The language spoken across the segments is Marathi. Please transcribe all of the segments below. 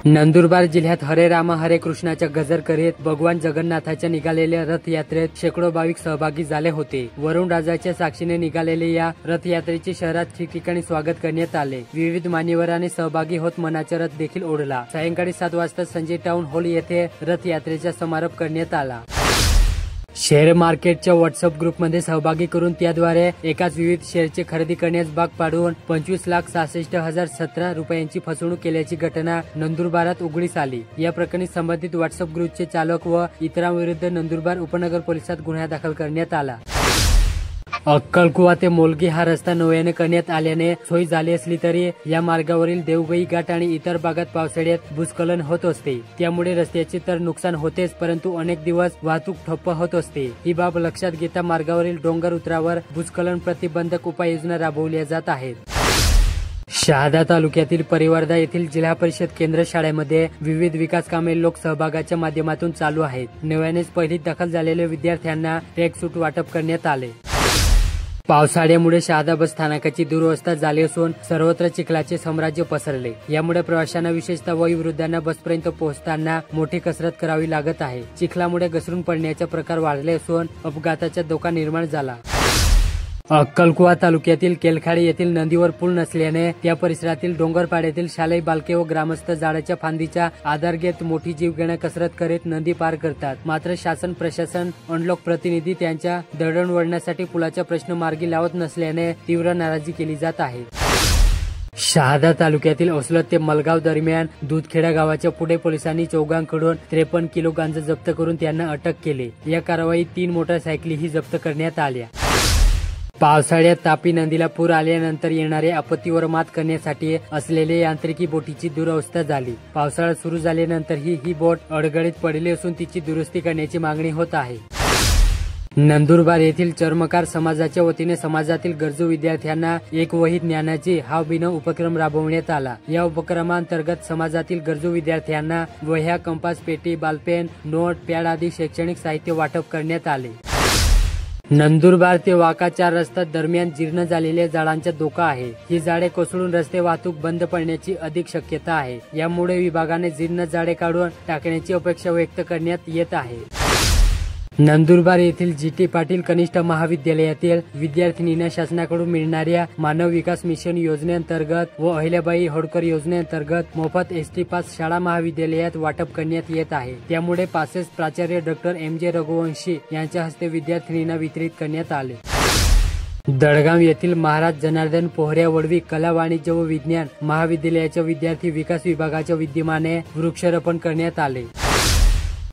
नंदुरबार जिल्ह्यात हरे रामा हरे कृष्णाच्या गजर करीत भगवान जगन्नाथाच्या निघालेल्या रथयात्रेत शेकडो भाविक सहभागी झाले होते। वरुण राजाच्या साक्षीने निघालेल्या या रथयात्रेचे शहरात ठिकठिकाणी स्वागत करण्यात आले। विविध मान्यवरांनी सहभागी होत मनाचा रथ देखील ओढला। सायंकाळी 7 वाजता संजय टाउन हॉल येथे रथयात्रेचा समारोप करण्यात आला। शेअर मार्केटच्या व्हॉट्सअप ग्रुपमध्ये सहभागी करून त्याद्वारे एकाच विविध शेअरची खरेदी करण्यास भाग पाडून 25,66,017 रुपयांची फसवणूक केल्याची घटना नंदुरबारात उघडीस आली। या प्रकरणी संबंधित व्हॉट्सअप ग्रुपचे चालक व इतरांविरुद्ध नंदुरबार उपनगर पोलिसात गुन्हा दाखल करण्यात आला। अक्कलकुवा ते मोलगी हा रस्ता नव्याने करण्यात आल्याने सोय झाली असली तरी या मार्गावरील देवगई घाट आणि इतर भागात पावसाळ्यात भूस्खलन होत असते। त्यामुळे रस्त्याचे तर नुकसान होतेच, परंतु अनेक दिवस वाहतूक ठप्प होत असते। ही बाब लक्षात घेता मार्गावरील डोंगर उतारावर भूस्खलन प्रतिबंधक उपाययोजना राबवल्या जात आहेत। शहादा तालुक्यातील परिवर्धा येथील जिल्हा परिषद केंद्र शाळेमध्ये विविध विकास कामे लोकसहभागाच्या माध्यमातून चालू आहेत। नव्यानेच पहिलीत दाखल झालेल्या विद्यार्थ्यांना ट्रॅकसूट वाटप करण्यात आले। पावसाळ्यामुळे शहादा बस स्थानकाची दुरवस्था झाली असून सर्वत्र चिखलाचे साम्राज्य पसरले। यामुळे प्रवाशांना विशेषतः वयोवृद्धांना बसपर्यंत पोहोचताना मोठी कसरत करावी लागत आहे। चिखलामुळे घसरून पडण्याचे प्रकार वाढले असून अपघाताचा धोका निर्माण झाला। अक्कलकुवा तालुक्यातील केलखाडी येथील नदीवर पूल नसल्याने त्या परिसरातील डोंगरपाड्यातील शालेय बालके व ग्रामस्थ झाडाच्या फांदीचा आधार घेत मोठी जीवघेण्या कसरत करीत नदी पार करतात। मात्र शासन प्रशासन अनलॉक प्रतिनिधी त्यांच्या दळणवळणासाठी पुलाचा प्रश्न मार्गी लावत नसल्याने तीव्र नाराजी केली जात आहे। शहादा तालुक्यातील औसलत ते मलगाव दरम्यान दूधखेडा गावाच्या पुढे पोलिसांनी चौघांकडून 53 किलो गांजा जप्त करून त्यांना अटक केली। या कारवाईत 3 मोटरसायकलीही जप्त करण्यात आल्या। पावसाळ्यात तापी नदीला पूर आल्यानंतर येणाऱ्या आपत्तीवर मात करण्यासाठी असलेल्या यांत्रिकी बोटीची दुरवस्था झाली। पावसाळा सुरू झाल्यानंतरही ही बोट अडगळीत पडली असून तिची दुरुस्ती करण्याची मागणी होत आहे। नंदुरबार येथील चर्मकार समाजाच्या वतीने समाजातील गरजू विद्यार्थ्यांना एक वही ज्ञानाची हा अभिनव उपक्रम राबवण्यात आला। या उपक्रमांतर्गत समाजातील गरजू विद्यार्थ्यांना वह्या, कंपास, पेटी, बालपेन, नोट, पॅड आदी शैक्षणिक साहित्य वाटप करण्यात आले। नंदुरबार ते वाका 4 रस्ता दरम्यान जीर्ण झालेल्या झाडांचा धोका आहे। ही झाडे कोसळून रस्ते वाहतूक बंद पडण्याची अधिक शक्यता आहे। यामुळे विभागाने जीर्ण झाडे काढून टाकण्याची अपेक्षा व्यक्त करण्यात येत आहे। नंदुरबार येथील GT पाटील कनिष्ठ महाविद्यालयातील विद्यार्थिनींना शासनाकडून मिळणाऱ्या मानव विकास मिशन योजनेअंतर्गत व अहिल्याबाई होळकर योजनेअंतर्गत मोफत ST पास शाळा महाविद्यालयात वाटप करण्यात येत आहे। त्यामुळे पासेस प्राचार्य डॉ. MJ रघुवंशी यांच्या हस्ते विद्यार्थिनींना वितरित करण्यात आले। दडगाव येथील महाराज जनार्दन पोहऱ्या वडवी कला, वाणिज्य व विज्ञान महाविद्यालयाच्या विद्यार्थी विकास विभागाच्या विद्यमाने वृक्षारोपण करण्यात आले।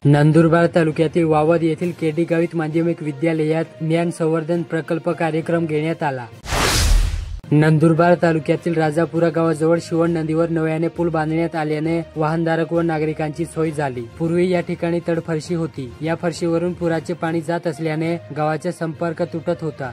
नंदुरबार तालुक्यातील वावद येथील केडी गावित माध्यमिक विद्यालयात ज्ञान संवर्धन प्रकल्प कार्यक्रम घेण्यात आला। नंदुरबार तालुक्यातील राजापुरा गावाजवळ शिवण नदीवर नव्याने पूल बांधण्यात आल्याने वाहनधारक व नागरिकांची सोय झाली। पूर्वी या ठिकाणी तडफरशी होती। या फरशीवरून पुराचे पाणी जात असल्याने गावाचा संपर्क तुटत होता।